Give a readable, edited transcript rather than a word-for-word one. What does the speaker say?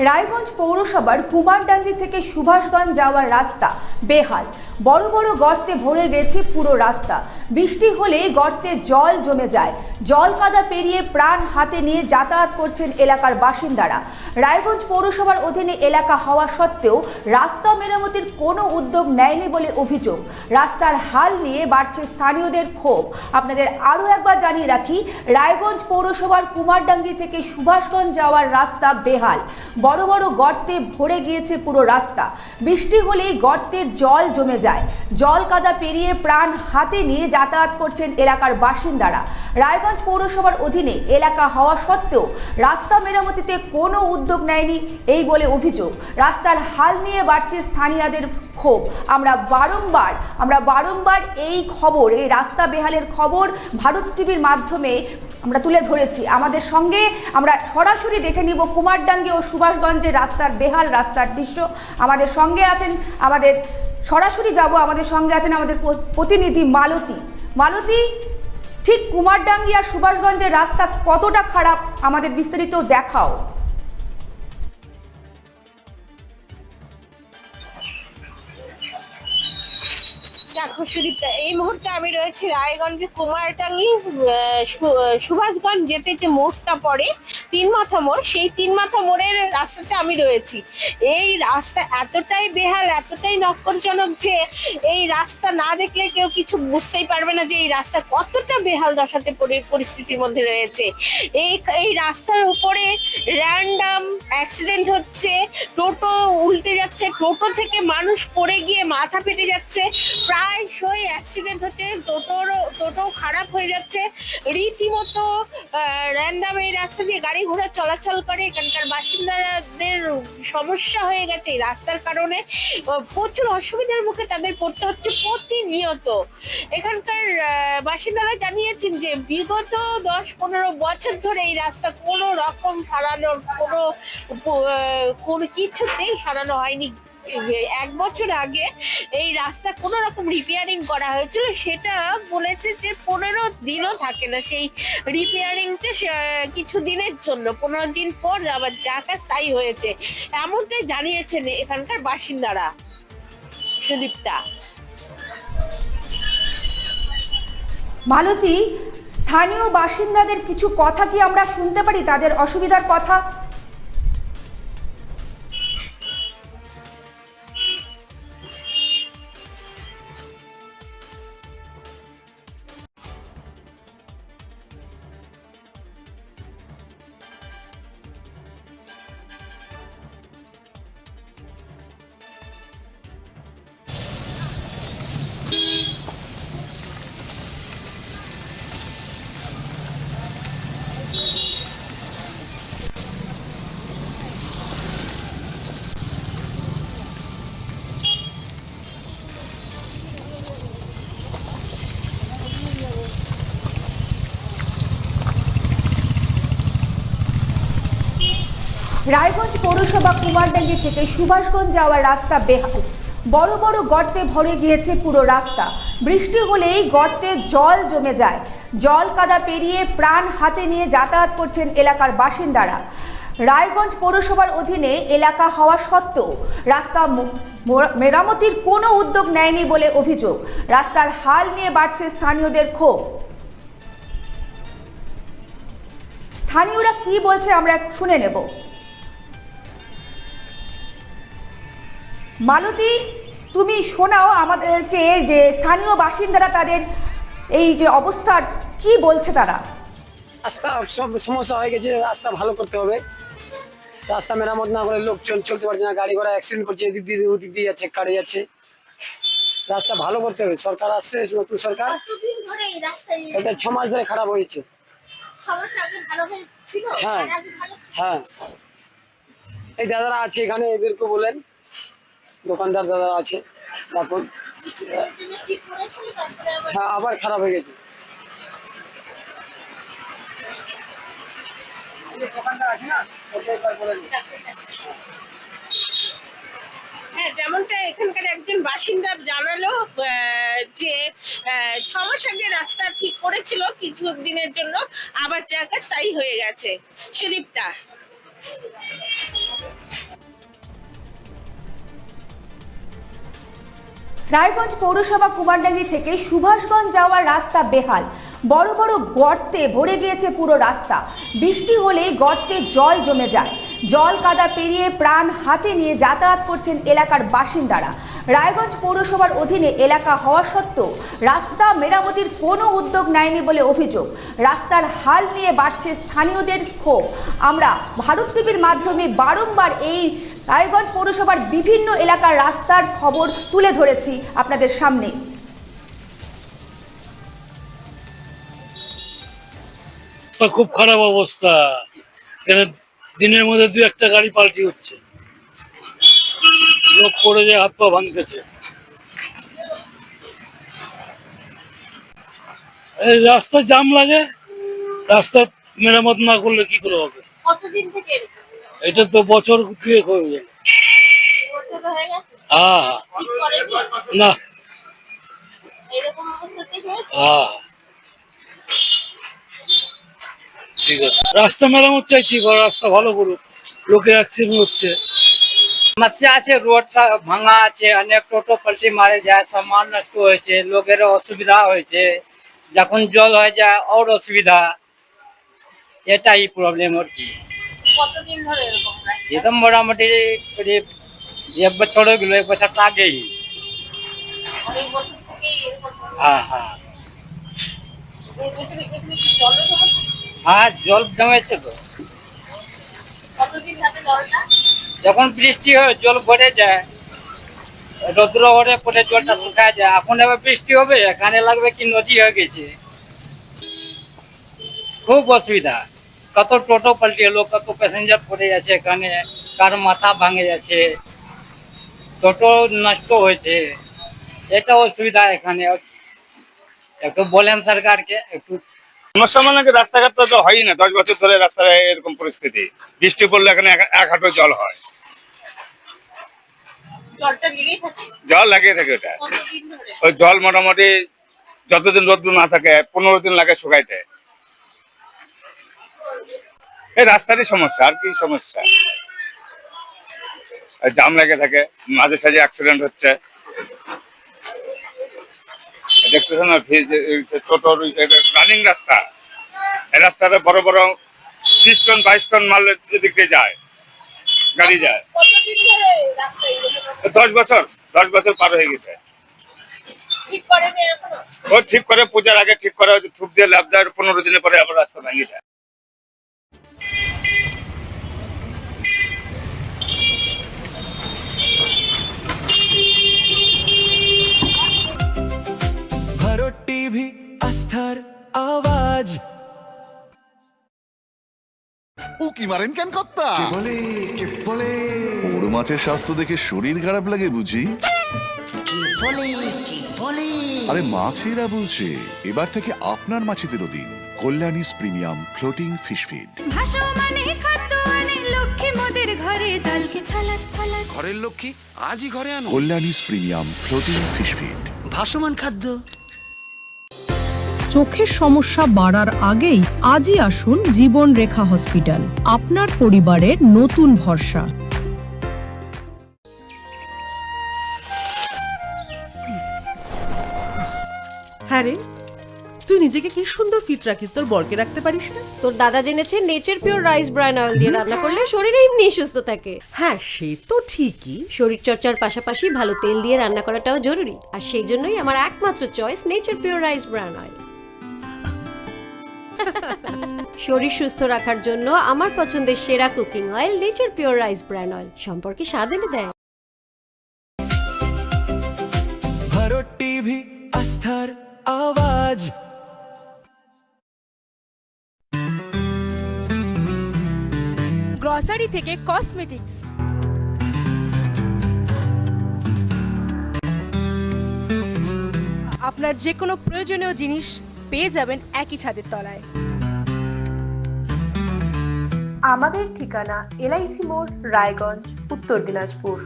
রায়গঞ্জ পৌরসভার কুমারডাঙ্গি থেকে সুভাষগঞ্জ যাওয়ার রাস্তা বেহাল। বড় বড় গর্তে ভরে গেছে পুরো রাস্তা। বৃষ্টি হলেই গর্তে জল জমে যায়। জল কাদা পেরিয়ে প্রাণ হাতে নিয়ে যাতায়াত করছেন এলাকার বাসিন্দারা। রায়গঞ্জ পৌরসভার অধীনে এলাকা হওয়া সত্ত্বেও রাস্তা মেরামতির কোনো উদ্যোগ নেয়নি বলে অভিযোগ। রাস্তার হাল নিয়ে বাড়ছে স্থানীয়দের ক্ষোভ। আপনাদের আরও একবার জানিয়ে রাখি, রায়গঞ্জ পৌরসভার কুমারডাঙ্গি থেকে সুভাষগঞ্জ যাওয়ার রাস্তা বেহাল। বড় বড় গর্তে ভরে গিয়েছে পুরো রাস্তা। বৃষ্টি হলেই গর্তের জল জমে যায়। জল কাদা পেরিয়ে প্রাণ হাতে নিয়ে যাতায়াত করছেন এলাকার বাসিন্দারা। রায়গঞ্জ পৌরসভার অধীনে এলাকা হওয়া সত্ত্বেও রাস্তা মেরামতিতে কোনো উদ্যোগ নেয়নি এই বলে অভিযোগ। রাস্তার হাল নিয়ে বাড়ছে স্থানীয়দের ক্ষোভ। আমরা বারংবার এই খবর, এই রাস্তা বেহালের খবর ভারত টিভির মাধ্যমে আমরা তুলে ধরেছি। আমাদের সঙ্গে আমরা সরাসরি দেখে নিব কুমারডাঙ্গি ও সুভাষগঞ্জের রাস্তার বেহাল রাস্তার দৃশ্য। আমাদের সঙ্গে আছেন, আমাদের সঙ্গে আছেন আমাদের প্রতিনিধি মালতী। ঠিক কুমারডাঙ্গি আর সুভাষগঞ্জের রাস্তা কতটা খারাপ আমাদের বিস্তারিত দেখাও। দেখো সুদীপ্তা, এই মুহূর্তে আমি রয়েছি রায়গঞ্জে কুমারটাঙ্গি সুভাষগঞ্জ যেতে যে মোড়টা পড়ে তিন মাথা মোড়, সেই তিন মাথা মোড়ের রাস্তাতে আমি রয়েছি। এই রাস্তা এতটাই বেহাল, এতটাই নক্করজনক যে এই রাস্তা না দেখলে কেউ কিছু বুঝতেই পারবে না যে এই রাস্তা কতটা বেহাল দশাতে পরিস্থিতির মধ্যে রয়েছে। এই রাস্তার উপরে র্যান্ডাম অ্যাক্সিডেন্ট হচ্ছে, টোটো উল্টে যাচ্ছে, টোটো থেকে মানুষ পড়ে গিয়ে মাথা ফেটে যাচ্ছে, প্রায়শই অ্যাক্সিডেন্ট হচ্ছে, টোটো খারাপ হয়ে যাচ্ছে। রীতিমতো র্যান্ডাম এই রাস্তা দিয়ে গাড়ি ঘোড়া চলাচল করে। এখানকার বাসিন্দাদের সমস্যা হয়ে গেছে এই রাস্তার কারণে। প্রচুর অসুবিধার মুখে তাদের পড়তে হচ্ছে প্রতিনিয়ত। এখানকার বাসিন্দারা জানিয়েছেন যে বিগত 10-15 বছর ধরে এই রাস্তা কোনো রকম সারানোর কোনো কিছুতেই সারানো হয়নি। 1 বছর আগে এই রাস্তা কোন রকম রিপেয়ারিং করা হয়েছিল, সেটা বলেছে যে 15 দিনও থাকে না সেই রিপেয়ারিংটা, কিছু দিনের জন্য, 15 দিন পর আবার জায়গা স্থায়ী হয়েছে, এমনটাই জানিয়েছেন এখানকার বাসিন্দারা। সুদীপ্তা, মালতী, স্থানীয় বাসিন্দাদের কিছু কথা কি আমরা শুনতে পারি, তাদের অসুবিধার কথা? রায়গঞ্জ পৌরসভা কুমারডাঙ্গি থেকে সুভাষগঞ্জ যাওয়ার রাস্তা বেহাল। বড় বড় গর্তে ভরে গিয়েছে পুরো রাস্তা। বৃষ্টি হলেই গর্তে জল জমে যায়। জল কাদা পেরিয়ে প্রাণ হাতে নিয়ে যাতায়াত করছেন এলাকার বাসিন্দারা। রায়গঞ্জ পৌরসভার অধীনে এলাকা হওয়া সত্ত্বেও রাস্তা মেরামতির কোনো উদ্যোগ নেয়নি বলে অভিযোগ। রাস্তার হাল নিয়ে বাড়ছে স্থানীয়দের ক্ষোভ। স্থানীয়রা কি বলছে আমরা শুনে নেব। মালতী, তুমি শোনাও আমাদেরকে যে স্থানীয় বাসিন্দারা তাদের এই যে অবস্থার কি বলছে তারা। রাস্তা সমস্যা হয়ে গেছে, রাস্তা ভালো করতে হবে। রাস্তা মেরামত না করে লোক চলতে পারছে না, গাড়ি ঘোড়া অ্যাক্সিডেন্ট করছে, এদিক দিয়ে ওদিক দিয়ে যাচ্ছে, কাটে যাচ্ছে। রাস্তা ভালো করতে হবে। সরকার আসছে, নতুন সরকার, এটা 6 মাস ধরে খারাপ হয়েছে। হ্যাঁ হ্যাঁ, এই দাদারা আছে এখানে, এদেরকে বলেন, দোকানদার দাদা আছে। তারপর হ্যাঁ, আবার খারাপ হয়ে গেছে। দোকানদার আছে না, হ্যাঁ, যেমনটা এখানকার একজন বাসিন্দা জানালো যে 6 মাস আগে রাস্তা ঠিক করেছিল কিছু দিনের জন্য, আবার জায়গা স্থায়ী হয়ে গেছে। সুদীপ্তা। রায়গঞ্জ পৌরসভা কুমারডাঙ্গি থেকে সুভাষগঞ্জ যাওয়ার রাস্তা বেহাল, বড় বড় গর্তে ভরে গিয়েছে পুরো রাস্তা। বৃষ্টি হলেই গর্তে জল জমে যায়, জল কাদা পেরিয়ে প্রাণ হাতে নিয়ে যাতায়াত করছেন এলাকার বাসিন্দারা। রায়গঞ্জ পৌরসভার অধীনে এলাকা হওয়া সত্ত্বেও রাস্তা মেরামতির কোনো উদ্যোগ নেয়নি বলে অভিযোগ। রাস্তার হাল নিয়ে বাড়ছে স্থানীয়দের ক্ষোভ। আমরা ভারত টিভির মাধ্যমে বারংবার এই রায়গঞ্জ পৌরসভার বিভিন্ন এলাকার রাস্তার খবর তুলে ধরেছি আপনাদের সামনে। খুব খারাপ অবস্থা, দিনের মধ্যে 2-1টা গাড়ি পাল্টি হচ্ছে, লোক পড়ে যায়, হাত পা ভাঙতেছে। এই রাস্তা জাম লাগে, রাস্তা মেরামত না করলে কি করে হবে? কতদিন থেকে এটা তো বছর 2 হয়ে গেল। হয়ে গেছে? হ্যাঁ, ঠিক করেনি? না, এরকম অবস্থাতে হয়েছে? হ্যাঁ, ঠিক আছে। রাস্তা মেরামত চাইছি, রাস্তা ভালো করুক, লোকের অ্যাক্সিডেন্ট হচ্ছে। সমস্যা আছে, রোডটা ভাঙা আছে, অনেক টোটো পাল্টি মারে যায়, সামান নষ্ট হয়েছে, লোকের অসুবিধা হয়েছে, যখন জল হয়ে যায় আর অসুবিধা, এটাই প্রবলেম আর কি। কতদিন ধরে এরকম রাস্তা? একদম মোটামুটি করিব 1 বছর হয়ে গেল, 1 বছর আগেই। অনেক বছর থেকেই এরকম হচ্ছে। হ্যাঁ হ্যাঁ এখানে কি জলের সমস্যা? হ্যাঁ, জল জমেছে তো। কতদিন থাকে জলটা? যখন বৃষ্টি হয় জল ভরে যায়, রৌদ্র হলে পরে জলটা শুকায় যায়। এখন এবার বৃষ্টি হবে, এখানে লাগবে কি নদী হয়ে গেছে, খুব অসুবিধা। কত টোটো পাল্টি হলো, কত প্যাসেঞ্জার পড়ে যাচ্ছে এখানে, কার মাথা ভাঙে যাচ্ছে, টোটো নষ্ট হয়েছে, এটা অসুবিধা এখানে। একটু বলেন সরকারকে একটু। সমস্যা মানে কি, রাস্তাঘাট তো হয়ই না। 10 বছর ধরে রাস্তায় এরকম পরিস্থিতি, বৃষ্টি পড়লে এখানে 1 হাঁটু জল হয়, জলটা লেগেই থাকে? জল লাগিয়ে থাকে ওটা। কতদিন ধরে? ওই জল মোটামুটি যতদিন রোদ্দুর না থাকে 15 দিন লাগে শুকাইতে। এই রাস্তারই সমস্যা, আর কি সমস্যা। জাম লেগে থাকে, মাঝে সাঝে অ্যাক্সিডেন্ট হচ্ছে। দেখতেছেন না, ছোট রানিং রাস্তা, এই রাস্তাতে বড় বড় 30 টন 22 টন মাল এদিক দিয়ে যায়, গাড়ি যায়। কতদিন ধরে রাস্তা এরকম? 10 বছর পার হয়ে গেছে। ঠিক করেনি এখনো? ও ঠিক করে, পূজার আগে ঠিক করে, থুপ দিয়ে লাভ দেয়, 15 দিনের পরে আবার রাস্তা ভেঙে যায়। ভারত টিভি, আস্থার আওয়াজ। উকি মারেন কেন কর্তা? কে বলে বড় মাছের স্বাস্থ্য দেখে শরীর খারাপ লাগে বুঝি? আরে মাছেরা বলছে, এবার থেকে আপনার মাছেদেরও দিন কল্যাণীস প্রিমিয়াম ফ্লোটিং ফিশ ফিড। ভাসমানে খাদ্য আনে লক্ষ্মী মোদের ঘরে, জলকে ছলাৎ ছলাৎ। ঘরের লক্ষ্মী আজই ঘরে আনো কল্যাণীস প্রিমিয়াম ফ্লোটিং ফিশ ফিড। ভাসমান খাদ্য। চোখের সমস্যা বাড়ার আগেই আজই আসুন জীবন রেখা হসপিটাল, আপনার পরিবারের নতুন ভরসা। হ্যাঁ রে, তুই নিজেকে কি সুন্দর ফিট রাখিস, তোর বরকে রাখতে পারিস না? তোর দাদা জেনেছে Nature Pure rice bran oil দিয়ে রান্না করলে শরীর এমনি সুস্থ থাকে। হ্যাঁ, সে তো ঠিকই। শরীর চর্চার পাশাপাশি ভালো তেল দিয়ে রান্না করাটাও জরুরি, আর সেই জন্যই আমার একমাত্র choice nature Pure rice bran oil. শরীর সুস্থ রাখার জন্য আমার পছন্দের সেরা cooking oil nature Pure rice bran oil, সম্পর্কে স্বাদ এনে দেয়। ভারত টিভি, আস্থার আওয়াজ। গ্রসারি থেকে কসমেটিক্স, আপনার যে কোনো প্রয়োজনীয় জিনিস পেয়ে যাবেন একই ছাদের তলায়। আমাদের ঠিকানা LIC মোড়, রায়গঞ্জ, উত্তর দিনাজপুর।